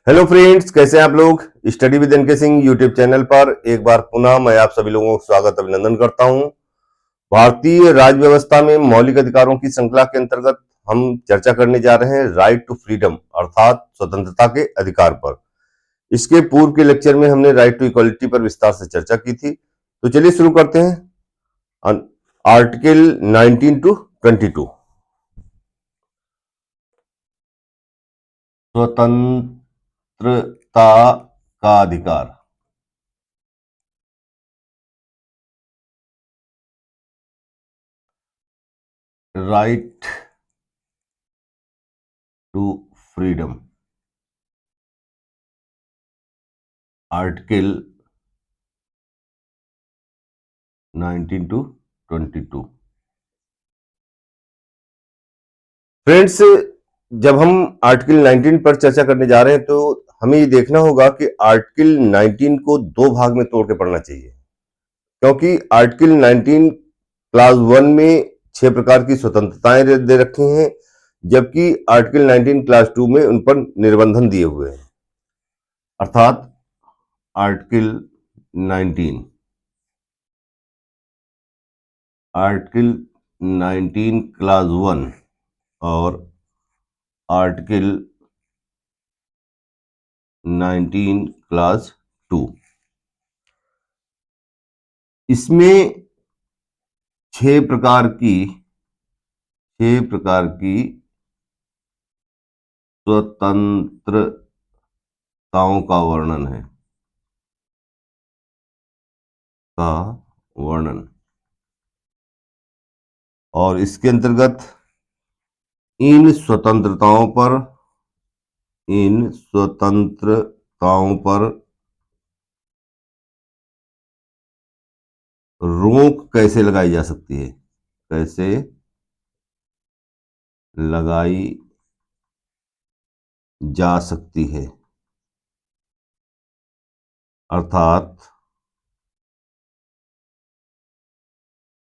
Hello friends, कैसे हैं आप लोग। Study with NK Singh YouTube channel पर एक बार पुनः मैं आप सभी लोगों को स्वागत अभिनंदन करता हूं। भारतीय राज्य व्यवस्था में मौलिक अधिकारों की श्रृंखला के अंतर्गत हम चर्चा करने जा रहे हैं राइट टू फ्रीडम अर्थात स्वतंत्रता के अधिकार पर। इसके पूर्व के लेक्चर में हमने राइट टू इक्वलिटी पर विस्तार से चर्चा की थी। तो चलिए शुरू करते हैं। आर्टिकल 19 टू 22, स्वतंत्रता का अधिकार। Right to freedom, article 19 to 22। Friends, जब हम आर्टिकल 19 पर चर्चा करने जा रहे हैं तो हमें ये देखना होगा कि आर्टिकल 19 को दो भाग में तोड़ के पढ़ना चाहिए, क्योंकि आर्टिकल 19 क्लास 1 में 6 प्रकार की स्वतंत्रताएं दे रखी हैं, जबकि आर्टिकल 19 क्लास 2 में उन पर निर्बंधन दिए हुए हैं। अर्थात आर्टिकल 19 क्लास 1 और आर्टिकल 19 क्लास 2, इसमें 6 प्रकार की स्वतंत्रताओं का वर्णन और इसके अंतर्गत इन स्वतंत्रताओं पर रोक कैसे लगाई जा सकती है, अर्थात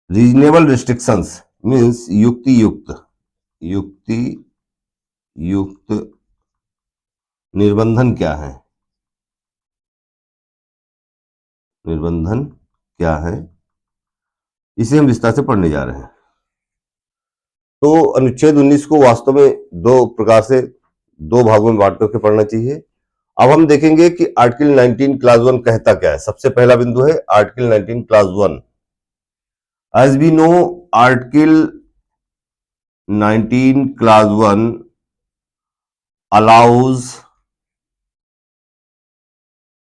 रीजनेबल रिस्ट्रिक्शंस मीन्स युक्ति निर्बंधन क्या है, इसे हम विस्तार से पढ़ने जा रहे हैं। तो अनुच्छेद 19 को वास्तव में दो प्रकार से दो भागों में बांट करके पढ़ना चाहिए। अब हम देखेंगे कि आर्टिकल 19 क्लास 1 कहता क्या है। सबसे पहला बिंदु है article 19 clause 1। As we know, article 19 clause 1 allows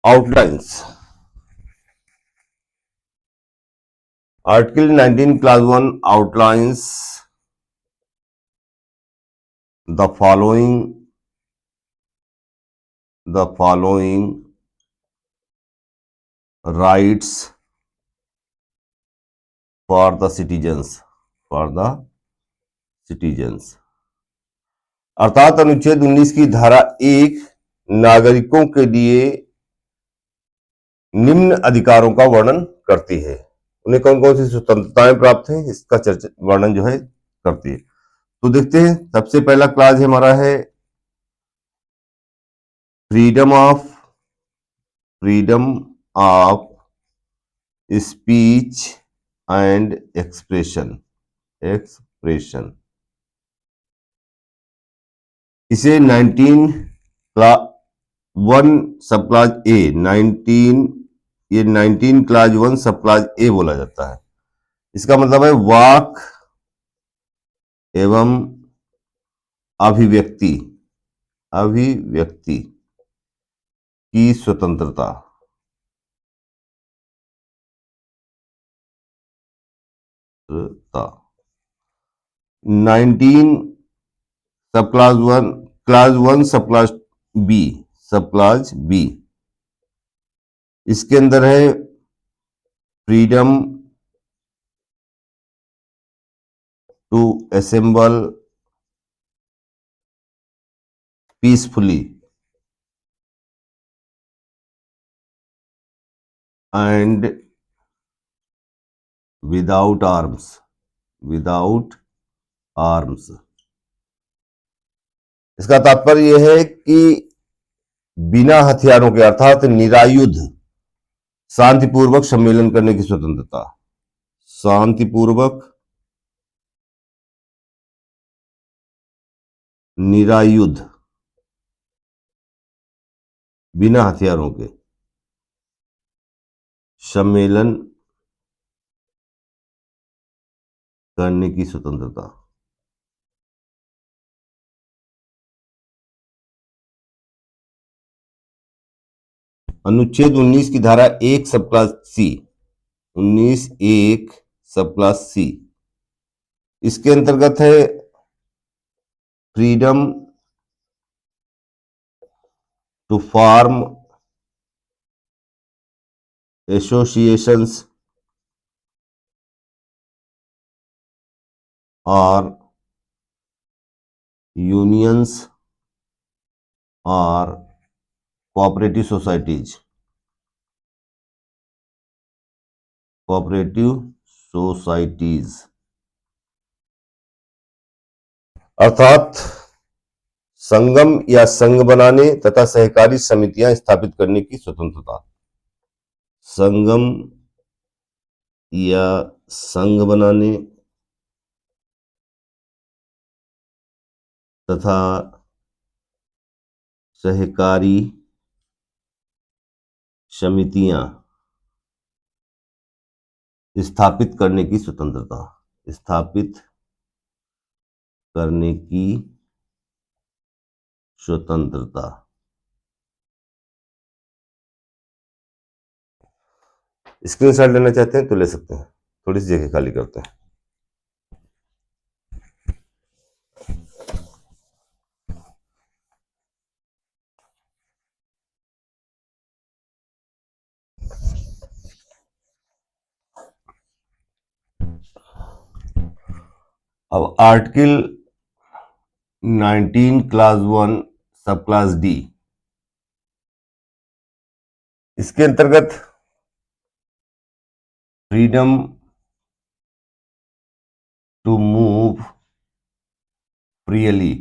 outlines. Article 19 clause 1 outlines the following rights for the citizens. अर्थात अनुच्छेद 19 की धारा 1 नागरिकों के लिए निम्न अधिकारों का वर्णन करती है। उन्हें कौन कौन सी स्वतंत्रताएं प्राप्त हैं, इसका वर्णन जो है करती है। तो देखते हैं, सबसे पहला क्लास हमारा है freedom of speech and expression. इसे 19 सब क्लास ए 19 क्लास 1 सब क्लास ए बोला जाता है। इसका मतलब है वाक एवं अभिव्यक्ति की स्वतंत्रता। नाइनटीन सब क्लास 1 सब क्लास बी, इसके अंदर है freedom to assemble peacefully and without arms. इसका तात्पर्य यह है कि बिना हथियारों के अर्थात निरायुध शांतिपूर्वक सम्मेलन करने की स्वतंत्रता। शांतिपूर्वक निरायुध बिना हथियारों के सम्मेलन करने की स्वतंत्रता। अनुच्छेद 19 की धारा 1 सब क्लास सी, 19(1) सब क्लास सी, इसके अंतर्गत है फ्रीडम टू फॉर्म एसोसिएशंस और यूनियंस और कोऑपरेटिव सोसाइटीज, कोऑपरेटिव सोसाइटीज अर्थात संगम या संघ बनाने तथा सहकारी समितियां स्थापित करने की स्वतंत्रता। संगम या संघ बनाने तथा सहकारी समितियां स्थापित करने की स्वतंत्रता। स्थापित करने की स्वतंत्रता। स्क्रीनशॉट लेना चाहते हैं तो ले सकते हैं, थोड़ी सी जगह खाली करते हैं। अब article 19 clause 1 sub class D, इसके अंतर्गत freedom to move freely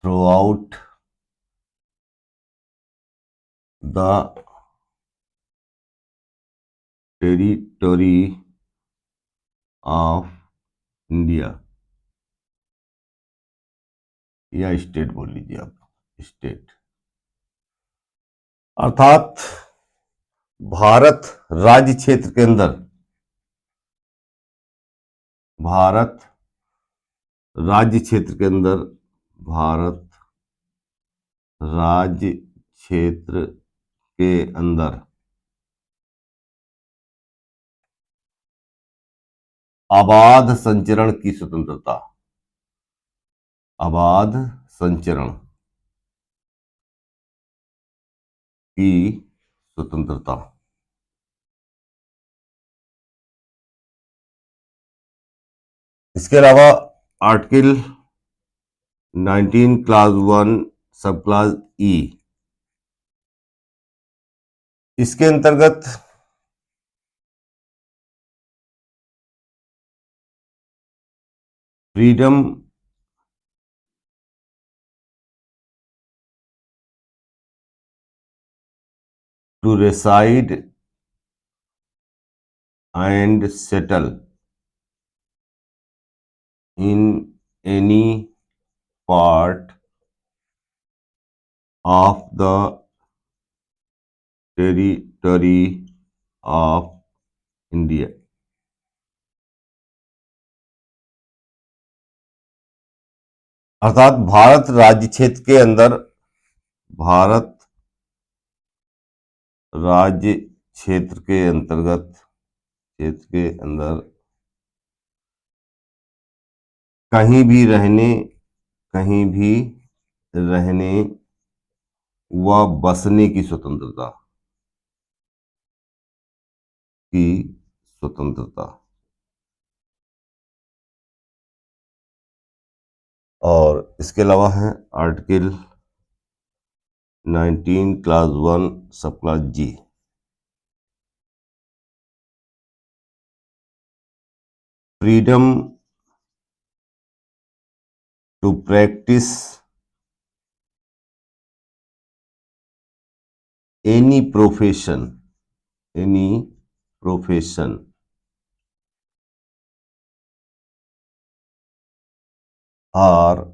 throughout the territory of India, या स्टेट बोल लीजिए आप, स्टेट, अर्थात भारत राज्य क्षेत्र के अंदर, भारत राज्य क्षेत्र के अंदर, भारत राज्य क्षेत्र के अंदर अबाध संचरण की स्वतंत्रता। अबाध संचरण की स्वतंत्रता। इसके अलावा article 19 clause 1 sub class E, इसके अंतर्गत freedom to reside and settle in any part of the territory of India. अर्थात भारत राज्य क्षेत्र के अंदर, भारत राज्य क्षेत्र के अंतर्गत, क्षेत्र के अंदर कहीं भी रहने, कहीं भी रहने व बसने की स्वतंत्रता, की स्वतंत्रता। और इसके अलावा है article 19 clause 1 sub clause G, freedom to practise any profession, any profession or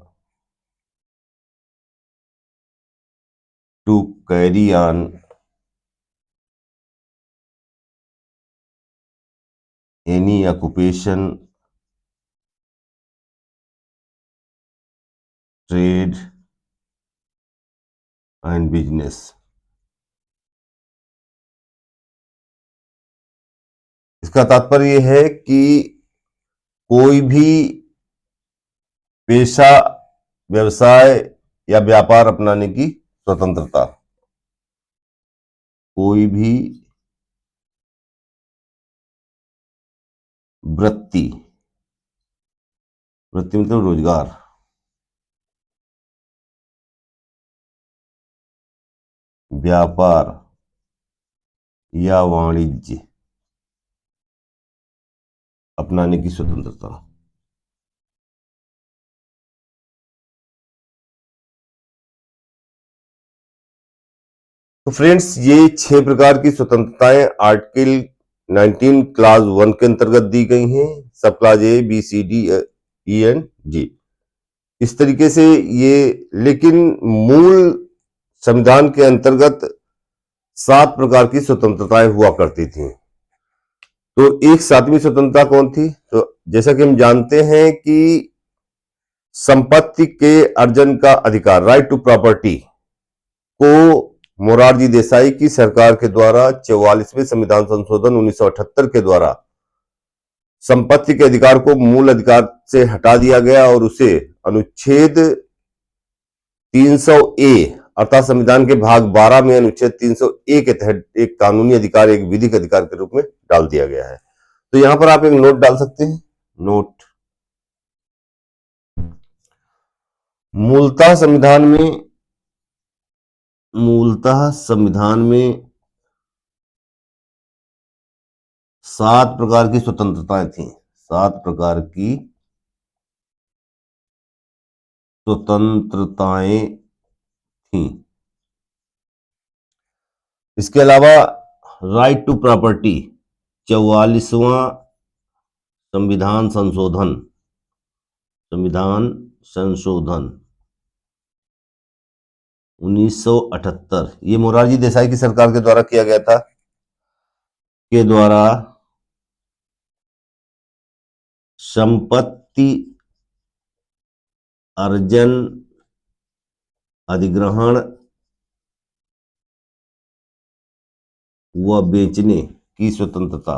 to carry on any occupation, trade and business। इसका तात्पर्य यह है कि कोई भी पेशा, व्यवसाय या व्यापार अपनाने की स्वतंत्रता, कोई भी वृत्ति, वृत्ति मतलब रोजगार, व्यापार या वाणिज्य अपनाने की स्वतंत्रता। तो फ्रेंड्स, ये 6 प्रकार की स्वतंत्रताएं आर्टिकल 19 क्लास 1 के अंतर्गत दी गई हैं। Sub class A, B, C, D, E and G, इस तरीके से ये। लेकिन मूल संविधान के अंतर्गत 7 प्रकार की स्वतंत्रताएं हुआ करती थी। तो एक 7वीं स्वतंत्रता कौन थी? तो जैसा कि हम जानते हैं कि संपत्ति के अर्जन का अधिकार, राइट टू प्रॉपर्टी, को मोरारजी देसाई की सरकार के द्वारा 44वें संविधान संशोधन 1978 के द्वारा संपत्ति के अधिकार को मूल अधिकार से हटा दिया गया और उसे अनुच्छेद 300 ए अर्थात संविधान के भाग 12 में अनुच्छेद 300 ए के तहत एक कानूनी अधिकार, एक विधिक अधिकार के रूप में डाल दिया गया है। तो यहां पर आप एक नोट डाल सकते हैं। नोट, मूलतः संविधान में 7 प्रकार की स्वतंत्रताएं थी। 7 प्रकार की स्वतंत्रताएं थी। इसके अलावा राइट टू प्रॉपर्टी, 44वां संविधान संशोधन 1978, ये मोरारजी देसाई की सरकार के द्वारा किया गया था, के द्वारा संपत्ति अर्जन, अधिग्रहण व बेचने की स्वतंत्रता।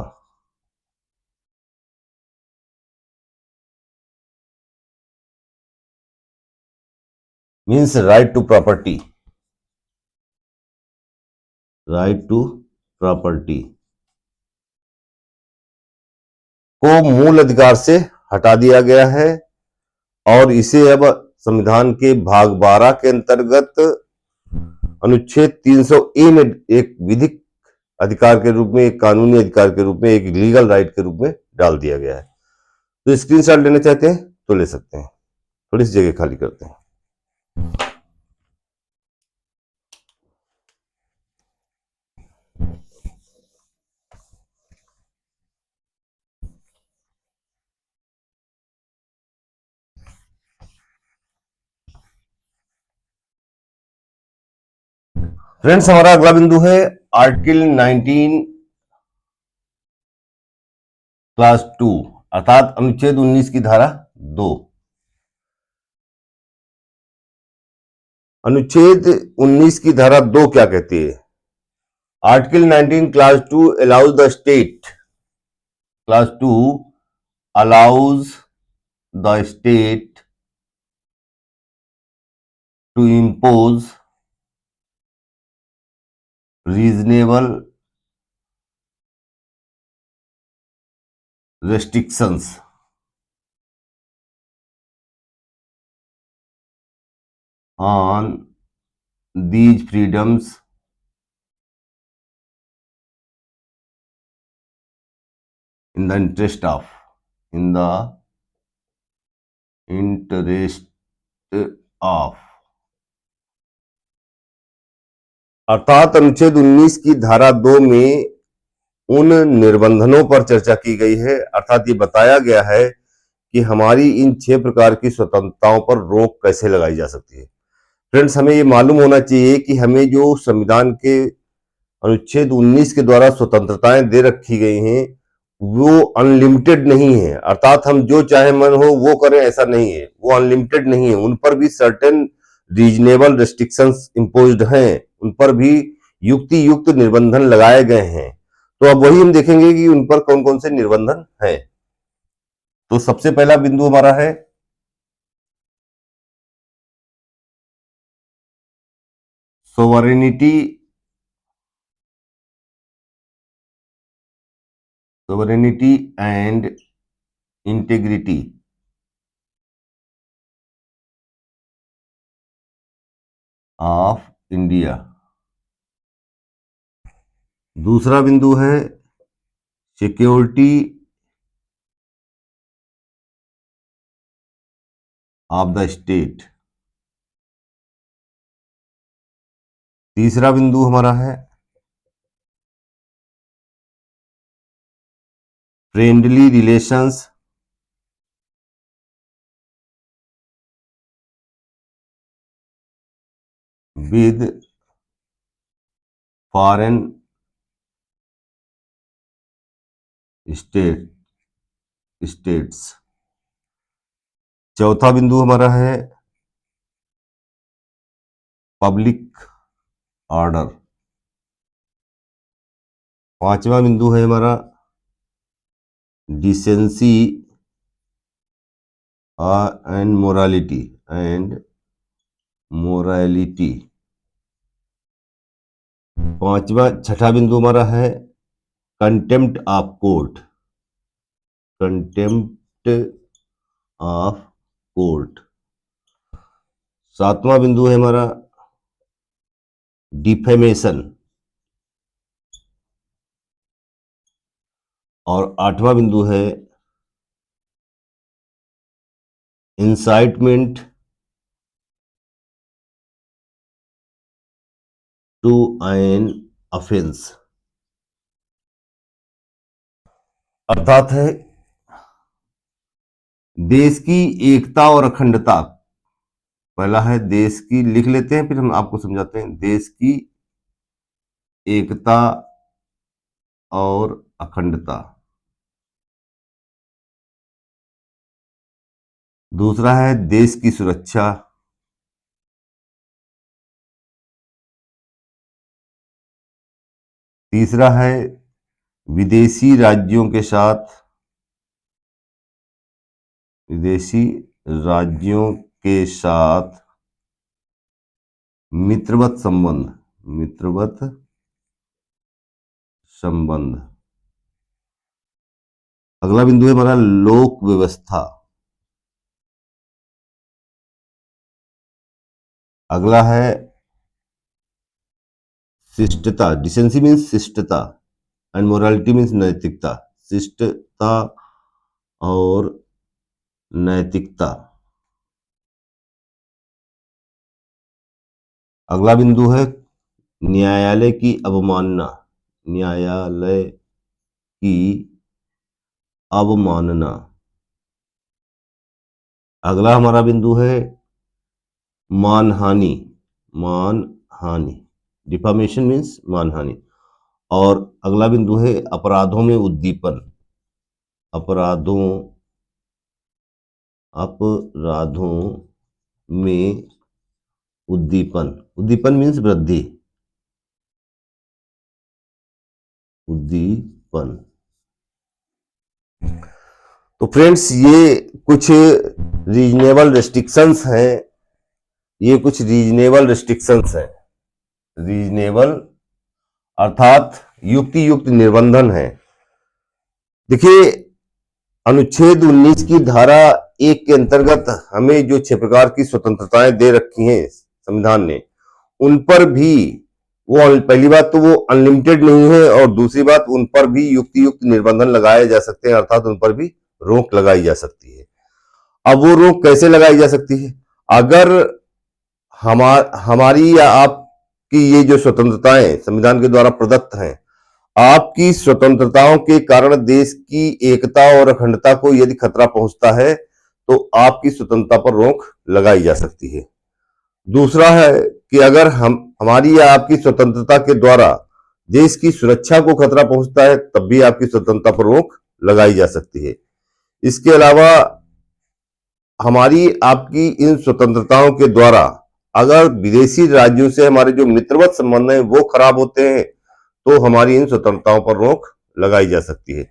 Means right to property, right to property को मूल अधिकार से हटा दिया गया है और इसे अब संविधान के भाग 12 के अंतर्गत अनुच्छेद 300 ए में एक विधिक अधिकार के रूप में, एक कानूनी अधिकार के रूप में, एक लीगल राइट के रूप में डाल दिया गया है। तो स्क्रीनशॉट लेना चाहते हैं तो ले सकते हैं। थोड़ी सी जगह खाली करते हैं। फ्रेंड्स, हमारा अगला बिंदु है आर्टिकल 19 क्लास 2 अर्थात अनुच्छेद 19 की धारा 2। अनुच्छेद 19 की धारा 2 क्या कहती है? Article 19 clause 2 allows the state, clause 2 allows the state to impose reasonable restrictions on these freedoms in the interest of, अर्थात अनुच्छेद 19 की धारा 2 में उन निर्बंधनों पर चर्चा की गई है, अर्थात ये बताया गया है कि हमारी इन 6 प्रकार की स्वतंत्रताओं पर रोक कैसे लगाई जा सकती है। फ्रेंड्स, हमें ये मालूम होना चाहिए कि हमें जो संविधान के अनुच्छेद 19 के द्वारा स्वतंत्रताएं दे रखी गई हैं वो अनलिमिटेड नहीं है, अर्थात हम जो चाहे मन हो वो करें ऐसा नहीं है, वो अनलिमिटेड नहीं है। उन पर भी सर्टेन रीजनेबल रेस्ट्रिक्शंस इम्पोज्ड हैं, उन पर भी युक्ति युक्त निर्बंधन लगाए गए हैं। तो अब वही हम देखेंगे कि उन पर कौन कौन से निर्बंधन हैं। तो सबसे पहला बिंदु हमारा है sovereignty and integrity of India. दूसरा बिंदु है सिक्योरिटी ऑफ द स्टेट। तीसरा बिंदु हमारा है friendly relations with foreign states. चौथा बिंदु हमारा है पब्लिक ऑर्डर। पांचवा बिंदु है हमारा डिसेंसी एंड मोरालिटी। छठा बिंदु हमारा है कंटेम्प्ट ऑफ कोर्ट। सातवां बिंदु है हमारा डिफेमेशन। और आठवां बिंदु है इंसाइटमेंट टू एन ऑफेंस, अर्थात है देश की एकता और अखंडता। पहला है देश की, लिख लेते हैं फिर हम आपको समझाते हैं। देश की एकता और अखंडता। दूसरा है देश की सुरक्षा। तीसरा है विदेशी राज्यों के साथ मित्रवत संबंध। अगला बिंदु है हमारा लोक व्यवस्था। अगला है शिष्टता। डिसेंसी मीन्स शिष्टता एंड मोरालिटी मीन्स नैतिकता। शिष्टता और नैतिकता। अगला बिंदु है न्यायालय की अवमानना। न्यायालय की अवमानना। अगला हमारा बिंदु है मानहानि। डिफामेशन मीन्स मानहानि। और अगला बिंदु है अपराधों में उद्दीपन। अपराधों में उद्दीपन मीन्स वृद्धि। उद्दीपन। तो फ्रेंड्स, ये कुछ रीजनेबल रेस्ट्रिक्शंस हैं। रीजनेबल अर्थात युक्ति युक्त निर्बंधन है। देखिए, अनुच्छेद 19 की धारा 1 के अंतर्गत हमें जो 6 प्रकार की स्वतंत्रताएं दे रखी हैं संविधान ने, उन पर भी वो, पहली बात तो वो अनलिमिटेड नहीं है, और दूसरी बात उन पर भी युक्ति युक्त निर्बंधन लगाए जा सकते हैं, अर्थात उन पर भी रोक लगाई जा सकती है। अब वो रोक कैसे लगाई जा सकती है? अगर हमारी या आपकी ये जो स्वतंत्रताएं संविधान के द्वारा प्रदत्त हैं, आपकी स्वतंत्रताओं के कारण देश की एकता और अखंडता को यदि खतरा पहुंचता है तो आपकी स्वतंत्रता पर रोक लगाई जा सकती है। दूसरा है कि अगर हमारी या आपकी स्वतंत्रता के द्वारा देश की सुरक्षा को खतरा पहुंचता है तब भी आपकी स्वतंत्रता पर रोक लगाई जा सकती है। इसके अलावा हमारी आपकी इन स्वतंत्रताओं के द्वारा अगर विदेशी राज्यों से हमारे जो मित्रवत संबंध हैं वो खराब होते हैं तो हमारी इन स्वतंत्रताओं पर रोक लगाई जा सकती है।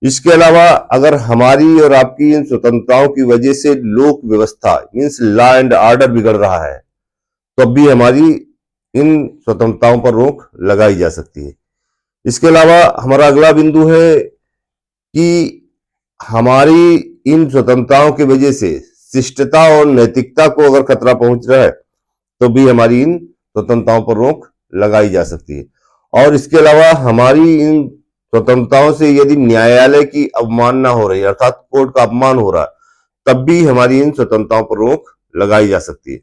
इसके अलावा अगर हमारी और आपकी इन स्वतंत्रताओं की वजह से लोक व्यवस्था मीन्स लॉ एंड ऑर्डर बिगड़ रहा है तब भी हमारी इन स्वतंत्रताओं पर रोक लगाई जा सकती है। इसके अलावा हमारा अगला बिंदु है कि हमारी इन स्वतंत्रताओं की वजह से शिष्टता और नैतिकता को अगर खतरा पहुंच रहा है तो भी हमारी इन स्वतंत्रताओं पर रोक लगाई जा सकती है। और इसके अलावा हमारी इन स्वतंत्रताओं से यदि न्यायालय की अवमानना हो रही है अर्थात कोर्ट का अपमान हो रहा है तब भी हमारी इन स्वतंत्रताओं पर रोक लगाई जा सकती है।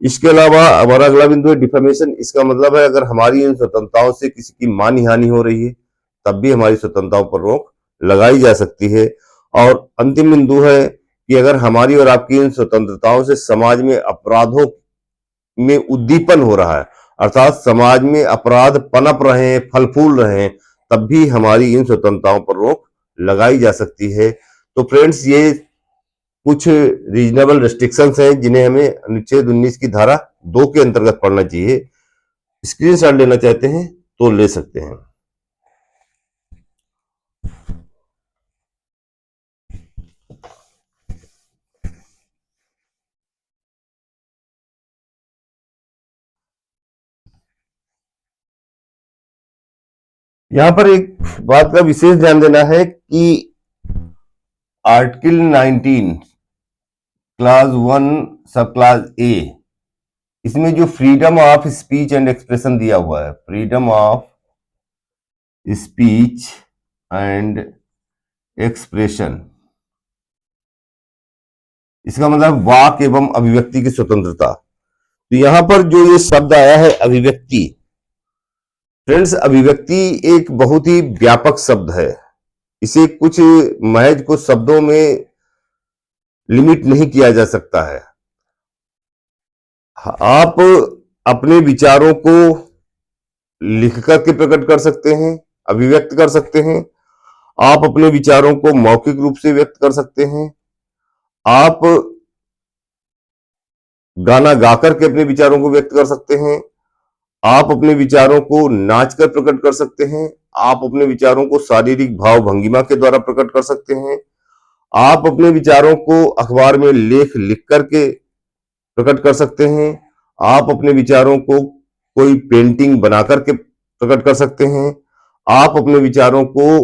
इसके अलावा हमारा अगला बिंदु है डिफेमेशन। इसका मतलब है अगर हमारी इन स्वतंत्रताओं से किसी की मानहानि हानि हो रही है तब भी हमारी स्वतंत्रताओं पर रोक लगाई जा सकती है। और अंतिम बिंदु है कि अगर हमारी और आपकी इन स्वतंत्रताओं से समाज में अपराधों में उद्दीपन हो रहा है अर्थात समाज में अपराध पनप रहे हैं फल फूल रहे हैं तब भी हमारी इन स्वतंत्रताओं पर रोक लगाई जा सकती है। तो फ्रेंड्स ये कुछ रीजनेबल रेस्ट्रिक्शंस हैं जिन्हें हमें अनुच्छेद 19 की धारा 2 के अंतर्गत पढ़ना चाहिए। स्क्रीनशॉट लेना चाहते हैं तो ले सकते हैं। यहां पर एक बात का विशेष ध्यान देना है कि आर्टिकल 19 क्लास 1 सब क्लास ए इसमें जो freedom of speech and expression दिया हुआ है freedom of speech and expression इसका मतलब वाक एवं अभिव्यक्ति की स्वतंत्रता। तो यहां पर जो ये शब्द आया है अभिव्यक्ति, फ्रेंड्स अभिव्यक्ति एक बहुत ही व्यापक शब्द है। इसे कुछ महज कुछ शब्दों में लिमिट नहीं किया जा सकता है। आप अपने विचारों को लिख करके प्रकट कर सकते हैं, अभिव्यक्त कर सकते हैं। आप अपने विचारों को मौखिक रूप से व्यक्त कर सकते हैं। आप गाना गा करके अपने विचारों को व्यक्त कर सकते हैं। आप अपने विचारों को नाच कर प्रकट कर सकते हैं। आप अपने विचारों को शारीरिक भाव भंगिमा के द्वारा प्रकट कर सकते हैं। आप अपने विचारों को अखबार में लेख लिख करके प्रकट कर सकते हैं। आप अपने विचारों को कोई पेंटिंग बना करके प्रकट कर सकते हैं। आप अपने विचारों को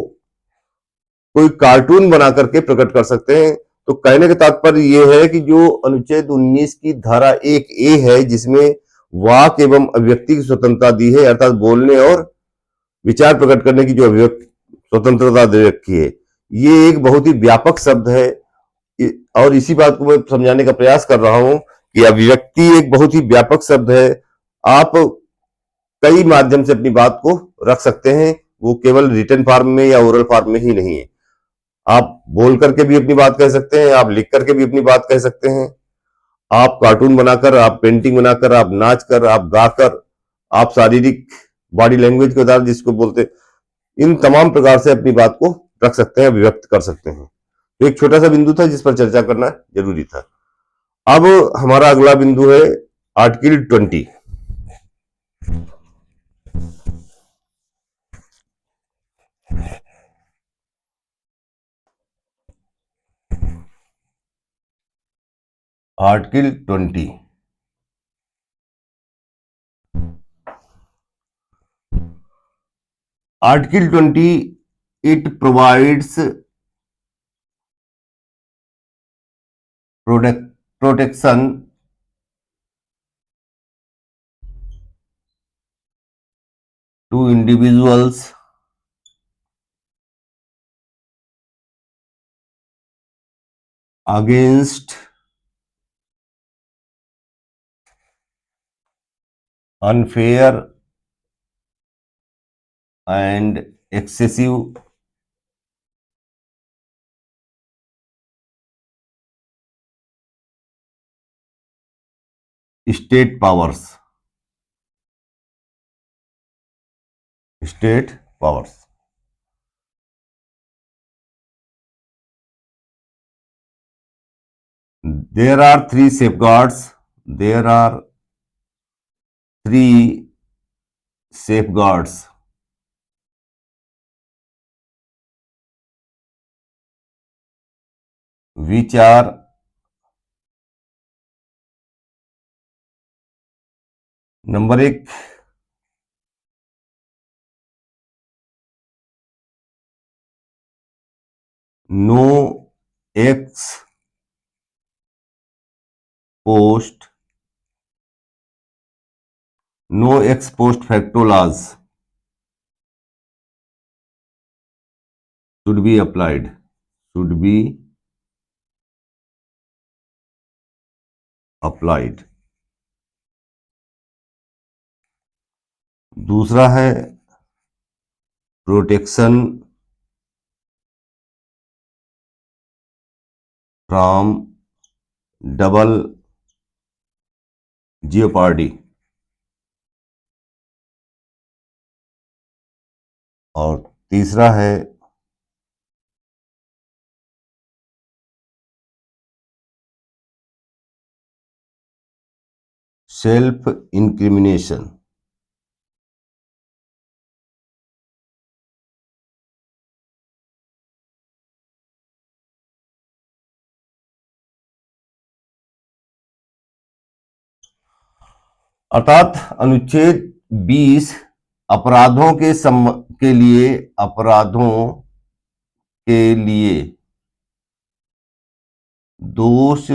कोई कार्टून बना करके प्रकट कर सकते हैं। तो कहने का तात्पर्य यह है कि जो अनुच्छेद 19 की धारा 1 ए है जिसमें वाक एवं अभिव्यक्ति की स्वतंत्रता दी है अर्थात बोलने और विचार प्रकट करने की जो अभिव्यक्ति स्वतंत्रता दे रखी है ये एक बहुत ही व्यापक शब्द है। और इसी बात को मैं समझाने का प्रयास कर रहा हूं कि अभिव्यक्ति एक बहुत ही व्यापक शब्द है। आप कई माध्यम से अपनी बात को रख सकते हैं, वो केवल रिटन फॉर्म में या ओरल फॉर्म में ही नहीं है। आप बोल करके भी अपनी बात कह सकते हैं, आप लिख करके भी अपनी बात कह सकते हैं, आप कार्टून बनाकर, आप पेंटिंग बनाकर, आप नाच कर, आप गाकर, आप शारीरिक बॉडी लैंग्वेज के द्वारा जिसको बोलते इन तमाम प्रकार से अपनी बात को रख सकते हैं, अभिव्यक्त कर सकते हैं। तो एक छोटा सा बिंदु था जिस पर चर्चा करना जरूरी था। अब हमारा अगला बिंदु है article 20। Article 20 article 20 it provides protection to individuals against unfair and excessive state powers, state powers. There are three safeguards. There are three safeguards which are number एक, no ex post facto laws should be applied, should be applied। दूसरा है protection from double jeopardy, और तीसरा है self incrimination. अर्थात अनुच्छेद 20 अपराधों के लिए दोष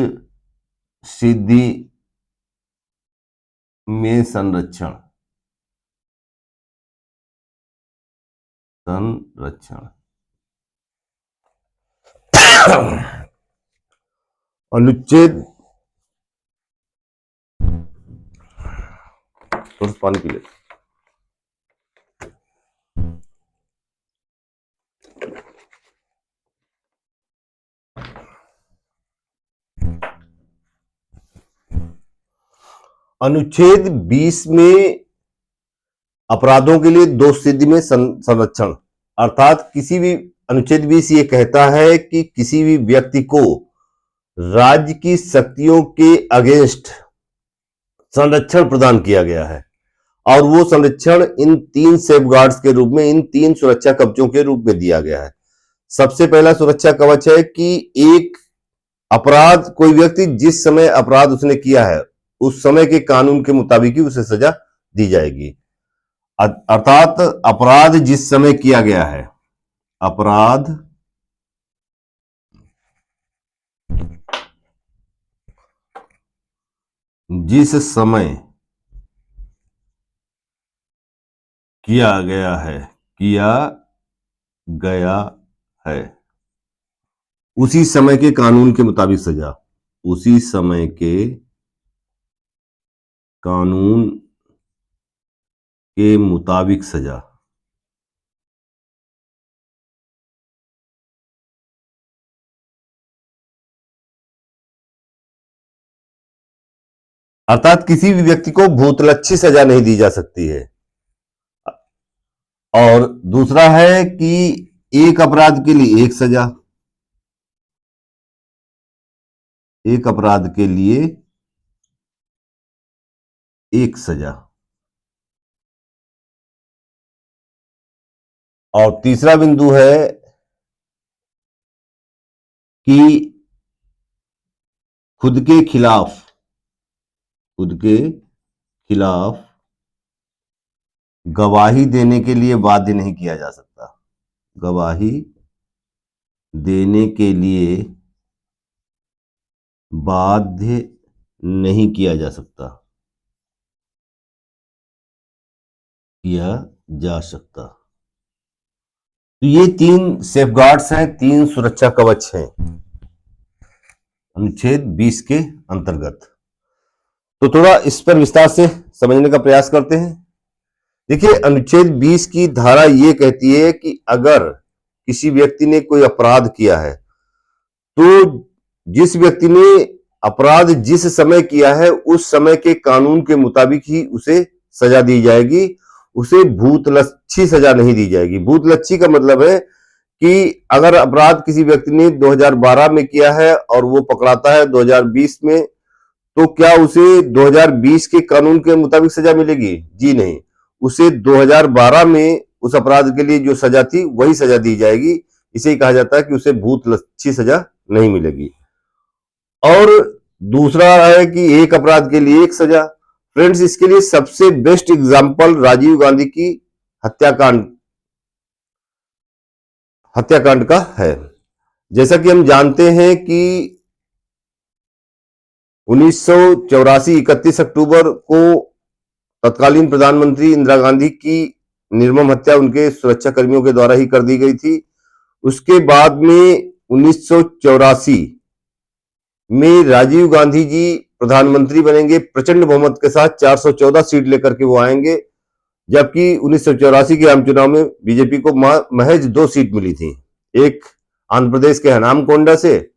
सिद्धि में संरक्षण अनुच्छेद, थोड़ा पानी पी ले। अनुच्छेद 20 में अपराधों के लिए दोष सिद्धि में संरक्षण, अर्थात किसी भी, अनुच्छेद 20 ये कहता है कि किसी भी व्यक्ति को राज्य की शक्तियों के अगेंस्ट संरक्षण प्रदान किया गया है, और वो संरक्षण इन 3 सेफगार्ड्स के रूप में, इन 3 सुरक्षा कवचों के रूप में दिया गया है। सबसे पहला सुरक्षा कवच है कि एक अपराध, कोई व्यक्ति जिस समय अपराध उसने किया है उस समय के कानून के मुताबिक ही उसे सजा दी जाएगी। अर्थात अपराध जिस समय किया गया है, अपराध जिस समय किया गया है उसी समय के कानून के मुताबिक सजा, उसी समय के कानून के मुताबिक सजा। अर्थात किसी भी व्यक्ति को भूतलक्षी सजा नहीं दी जा सकती है। और दूसरा है कि एक अपराध के लिए एक सजा, एक अपराध के लिए एक सजा। और तीसरा बिंदु है कि खुद के खिलाफ गवाही देने के लिए बाध्य नहीं किया जा सकता, गवाही देने के लिए बाध्य नहीं किया जा सकता, तो ये 3 सेफगार्ड्स हैं, 3 सुरक्षा कवच हैं अनुच्छेद 20 के अंतर्गत। तो थोड़ा इस पर विस्तार से समझने का प्रयास करते हैं। देखिए, अनुच्छेद 20 की धारा ये कहती है कि अगर किसी व्यक्ति ने कोई अपराध किया है तो जिस व्यक्ति ने अपराध जिस समय किया है उस समय के कानून के मुताबिक ही उसे सजा दी जाएगी, उसे भूतलच्छी सजा नहीं दी जाएगी। भूतलच्छी का मतलब है कि अगर अपराध किसी व्यक्ति ने 2012 में किया है और वो पकड़ाता है 2020 में, तो क्या उसे 2020 के कानून के मुताबिक सजा मिलेगी? जी नहीं, उसे 2012 में उस अपराध के लिए जो सजा थी वही सजा दी जाएगी। इसे ही कहा जाता है कि उसे भूतलच्छी सजा नहीं मिलेगी। और दूसरा है कि एक अपराध के लिए एक सजा। फ्रेंड्स, इसके लिए सबसे बेस्ट एग्जांपल राजीव गांधी की हत्याकांड का है। जैसा कि हम जानते हैं कि 1984 31 अक्टूबर को तत्कालीन प्रधानमंत्री इंदिरा गांधी की निर्मम हत्या उनके सुरक्षा कर्मियों के द्वारा ही कर दी गई थी। उसके बाद में 1984 में राजीव गांधी जी प्रधानमंत्री बनेंगे, प्रचंड बहुमत के साथ 414 सीट लेकर के वो आएंगे, जबकि 1984 के आम चुनाव में बीजेपी को महज 2 सीट मिली थी, एक आंध्र प्रदेश के हनाम कोंडा से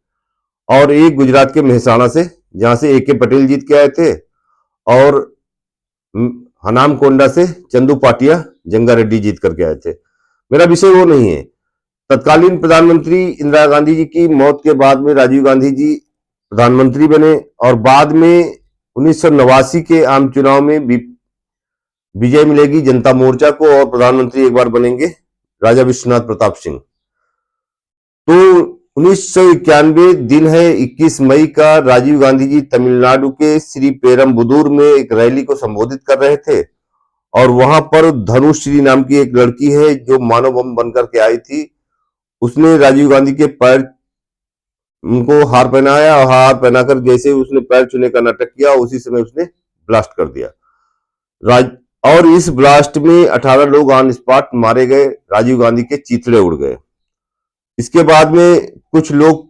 और एक गुजरात के मेहसाणा से, जहां से ए के पटेल जीत के आए थे, और हनाम कोंडा से चंदू पाटिया जंगा रेड्डी जीत करके आए थे। मेरा विषय वो नहीं है। तत्कालीन प्रधानमंत्री इंदिरा गांधी जी की मौत के बाद में राजीव गांधी जी प्रधानमंत्री बने और बाद में 1989 के आम चुनाव में विजय मिलेगी जनता मोर्चा को और प्रधानमंत्री एक बार बनेंगे राजा विश्वनाथ प्रताप सिंह। तो 1991 दिन है 21 मई का, राजीव गांधी जी तमिलनाडु के श्री पेरम्बुदूर में एक रैली को संबोधित कर रहे थे और वहां पर धनुश्री नाम की एक लड़की है जो मानव बम बनकर के आई थी। उसने राजीव गांधी के पैर उनको हार पहनाया और हार पहनाकर जैसे उसने पैर छूने का नाटक किया उसी समय उसने ब्लास्ट कर दिया। और इस ब्लास्ट में 18 लोग ऑन स्पॉट मारे गए, राजीव गांधी के चीथड़े उड़ गए। इसके बाद में कुछ लोग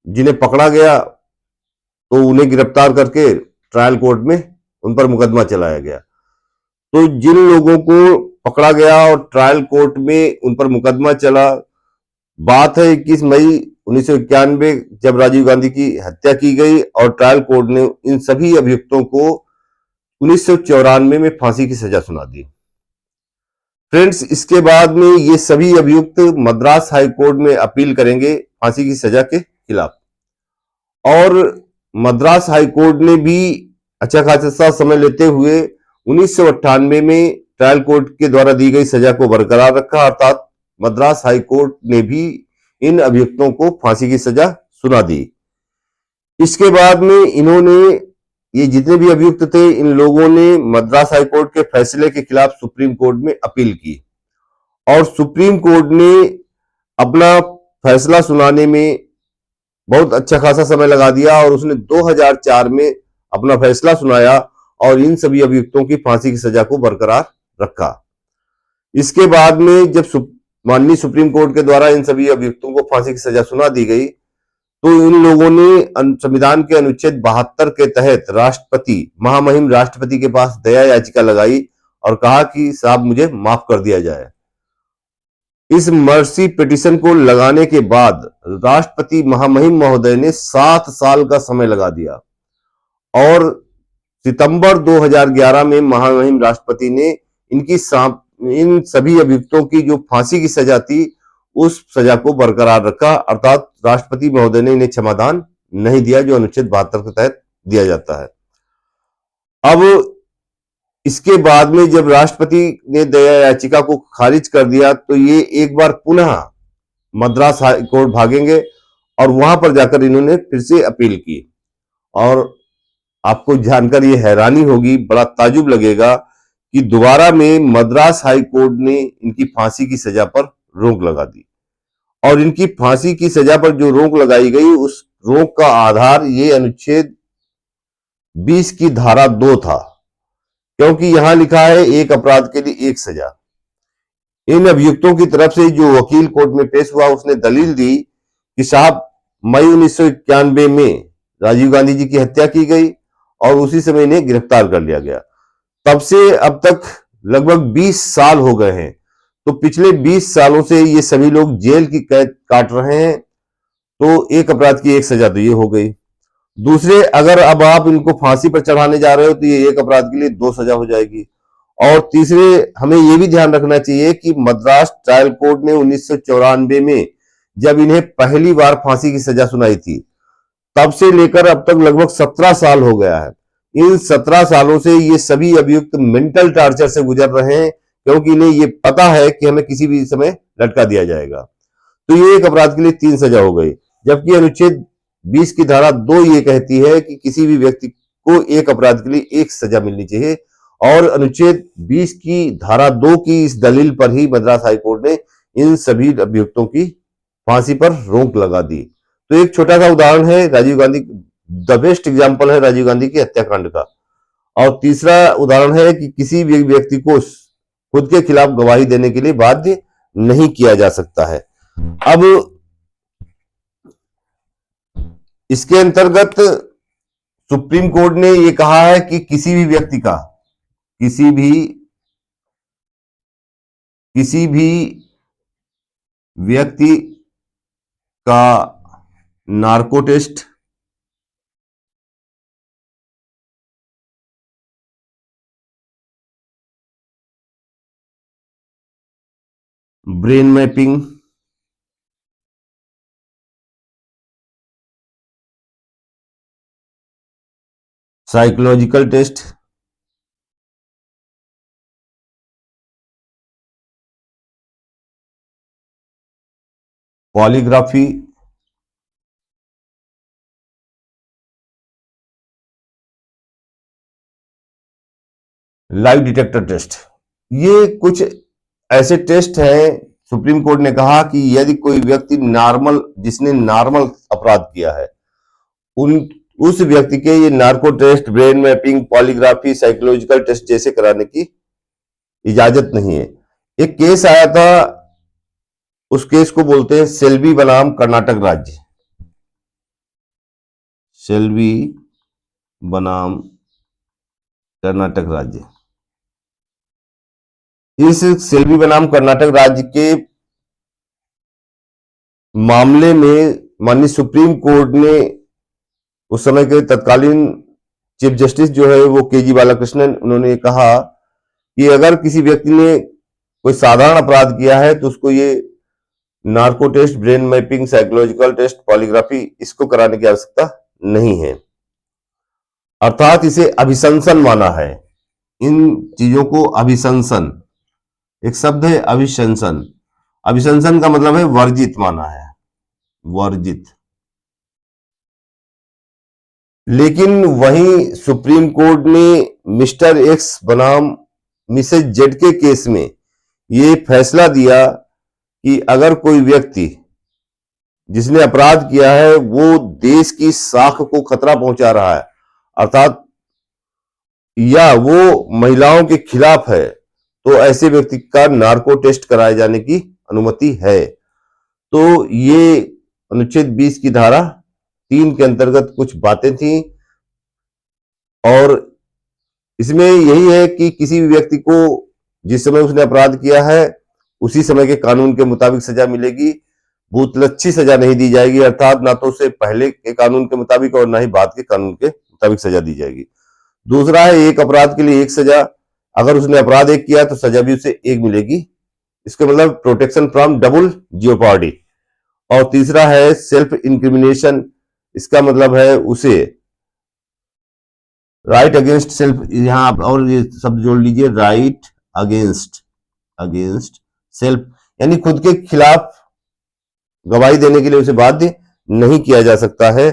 जिन्हें पकड़ा गया तो उन्हें गिरफ्तार करके ट्रायल कोर्ट में उन पर मुकदमा चलाया गया। तो जिन लोगों को पकड़ा गया और ट्रायल कोर्ट में उन पर मुकदमा चला, बात है 21 मई 1991 जब राजीव गांधी की हत्या की गई और ट्रायल कोर्ट ने इन सभी अभियुक्तों को 1994 में फांसी की सजा सुना दी। फ्रेंड्स, इसके बाद में ये सभी अभियुक्त मद्रास हाई कोर्ट में अपील करेंगे फांसी की सजा के खिलाफ, और मद्रास हाई कोर्ट ने भी अच्छा खासा समय लेते हुए 1998 में ट्रायल कोर्ट के द्वारा दी गई सजा को बरकरार रखा, अर्थात मद्रास हाई कोर्ट ने भी इन अभियुक्तों को फांसी की सजा सुना दी। इसके बाद में इन्होंने, ये जितने भी अभियुक्त थे, इन लोगों ने मद्रास हाई कोर्ट के फैसले के खिलाफ सुप्रीम कोर्ट में अपील की और सुप्रीम कोर्ट ने अपना फैसला सुनाने में बहुत अच्छा खासा समय लगा दिया और उसने 2004 में अपना फैसला सुनाया और इन सभी अभियुक्तों की फांसी की सजा को बरकरार रखा। इसके बाद में जब माननीय सुप्रीम कोर्ट के द्वारा इन सभी अभियुक्तों को फांसी की सजा सुना दी गई तो इन लोगों ने संविधान के अनुच्छेद 72 के तहत राष्ट्रपति, महामहिम राष्ट्रपति के पास दया याचिका लगाई और कहा कि साहब मुझे माफ कर दिया जाए। इस मर्सी पिटीशन को लगाने के बाद राष्ट्रपति महामहिम महोदय ने 7 साल का समय लगा दिया और सितंबर 2011 में महामहिम राष्ट्रपति ने इन सभी अभियुक्तों की जो फांसी की सजा थी उस सजा को बरकरार रखा, अर्थात राष्ट्रपति महोदय ने इन्हें क्षमादान नहीं दिया जो अनुच्छेद 72 के तहत दिया जाता है। अब इसके बाद में जब राष्ट्रपति ने दया याचिका को खारिज कर दिया तो ये एक बार पुनः मद्रास हाई कोर्ट भागेंगे और वहां पर जाकर इन्होंने फिर से अपील की और आपको जानकर ये हैरानी होगी, बड़ा ताजुब लगेगा कि दोबारा में मद्रास हाई कोर्ट ने इनकी फांसी की सजा पर रोक लगा दी और इनकी फांसी की सजा पर जो रोक लगाई गई उस रोक का आधार ये अनुच्छेद 20 की धारा 2 था, क्योंकि यहां लिखा है एक अपराध के लिए एक सजा। इन अभियुक्तों की तरफ से जो वकील कोर्ट में पेश हुआ उसने दलील दी कि साहब मई 1991 में राजीव गांधी जी की हत्या की गई और उसी समय इन्हें गिरफ्तार कर लिया गया। तब से अब तक लगभग 20 साल हो गए हैं। तो पिछले 20 सालों से ये सभी लोग जेल की कैद काट रहे हैं। तो एक अपराध की एक सजा तो ये हो गई। दूसरे, अगर अब आप इनको फांसी पर चढ़ाने जा रहे हो तो ये एक अपराध के लिए 2 सजा हो जाएगी। और तीसरे, हमें यह भी ध्यान रखना चाहिए कि मद्रास ट्रायल कोर्ट ने 1994 में जब इन्हें पहली बार फांसी की सजा सुनाई थी, तब से लेकर अब तक लगभग 17 साल हो गया है। इन 17 सालों से ये सभी अभियुक्त मेंटल टार्चर से गुजर रहे हैं, क्योंकि इन्हें ये पता है कि हमें किसी भी समय लटका दिया जाएगा। तो ये एक अपराध के लिए 3 सजा हो गई। जबकि अनुच्छेद 20 की धारा 2 ये कहती है कि किसी भी व्यक्ति को एक अपराध के लिए एक सजा मिलनी चाहिए। और अनुच्छेद 20 की धारा 2 की इस दलील पर ही मद्रास हाईकोर्ट ने इन सभी अभियुक्तों की फांसी पर रोक लगा दी। तो एक छोटा सा उदाहरण है Rajiv Gandhi, the best example है राजीव गांधी की हत्याकांड का। और तीसरा उदाहरण है कि किसी भी व्यक्ति को खुद के खिलाफ गवाही देने के लिए बाध्य नहीं किया जा सकता है। अब इसके अंतर्गत सुप्रीम कोर्ट ने यह कहा है कि किसी भी व्यक्ति का किसी भी व्यक्ति का narco test, brain mapping, psychological test, polygraphy, lie detector test, ये कुछ ऐसे टेस्ट हैं। सुप्रीम कोर्ट ने कहा कि यदि कोई व्यक्ति जिसने नॉर्मल अपराध किया है, उस व्यक्ति के ये narco test, brain mapping, polygraphy, psychological test जैसे कराने की इजाजत नहीं है। एक केस आया था, उस केस को बोलते हैं सेल्वी बनाम कर्नाटक राज्य। सेल्वी बनाम कर्नाटक राज्य। इस सेल्वी बनाम कर्नाटक राज्य के मामले में माननीय सुप्रीम कोर्ट ने उस समय के तत्कालीन चीफ जस्टिस जो है वो के जी बालाकृष्णन, उन्होंने कहा कि अगर किसी व्यक्ति ने कोई साधारण अपराध किया है तो उसको ये narco test, brain mapping, psychological test, polygraphy इसको कराने की आवश्यकता नहीं है। अर्थात इसे अभिशंसन माना है। इन चीजों को अभिशंसन, एक शब्द है अभिशंसन। अभिशंसन का मतलब है वर्जित माना है, वर्जित। लेकिन वहीं सुप्रीम कोर्ट ने मिस्टर एक्स बनाम मिसेज जेड के केस में यह फैसला दिया कि अगर कोई व्यक्ति जिसने अपराध किया है वो देश की साख को खतरा पहुंचा रहा है, अर्थात या वो महिलाओं के खिलाफ है, तो ऐसे व्यक्ति का नार्को टेस्ट कराए जाने की अनुमति है। तो ये अनुच्छेद 20 की धारा 3 के अंतर्गत कुछ बातें थी। और इसमें यही है कि किसी भी व्यक्ति को जिस समय उसने अपराध किया है उसी समय के कानून के मुताबिक सजा मिलेगी, भूतलच्छी सजा नहीं दी जाएगी। अर्थात ना तो उसे पहले के कानून के मुताबिक और ना ही बाद के कानून के मुताबिक सजा दी जाएगी। दूसरा है एक अपराध के लिए एक सजा। अगर उसने अपराध एक किया तो सजा भी उसे एक मिलेगी, इसका मतलब प्रोटेक्शन फ्रॉम डबल जियोपार्डी। और तीसरा है सेल्फ इंक्रिमिनेशन, इसका मतलब है उसे राइट अगेंस्ट सेल्फ, यहां आप और ये शब्द जोड़ लीजिए, राइट अगेंस्ट सेल्फ, यानी खुद के खिलाफ गवाही देने के लिए उसे बाध्य नहीं किया जा सकता है।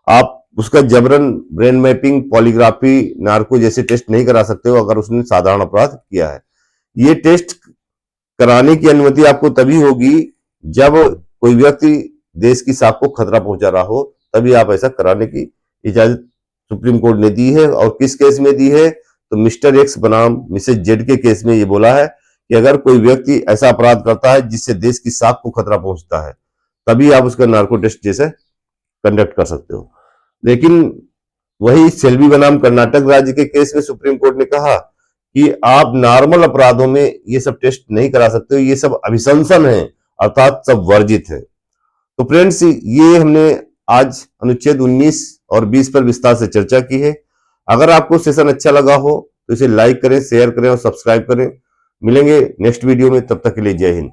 आप उसका जबरन ब्रेन मैपिंग, पॉलीग्राफी, नार्को जैसे टेस्ट नहीं करा सकते हो अगर उसने साधारण अपराध किया है। ये टेस्ट कराने की अनुमति आपको तभी होगी जब कोई व्यक्ति देश की साख को खतरा पहुंचा रहा हो, तभी आप ऐसा कराने की इजाजत सुप्रीम कोर्ट ने दी है। और किस केस में दी है? तो मिस्टर एक्स बनाम मिसेज जेड के केस में ये बोला है कि अगर कोई व्यक्ति ऐसा अपराध करता है जिससे देश की साख को खतरा पहुंचता है, तभी आप उसका नार्को टेस्ट जैसे कंडक्ट कर सकते हो। लेकिन वही सेल्वी बनाम कर्नाटक राज्य के केस में सुप्रीम कोर्ट ने कहा कि आप नॉर्मल अपराधों में ये सब टेस्ट नहीं करा सकते हो, ये सब अभिशंसन है, अर्थात सब वर्जित है। तो फ्रेंड्स, ये हमने आज अनुच्छेद 19 और 20 पर विस्तार से चर्चा की है। अगर आपको सेशन अच्छा लगा हो तो इसे लाइक करें, शेयर करें और सब्सक्राइब करें। मिलेंगे नेक्स्ट वीडियो में, तब तक के लिए जय हिंद।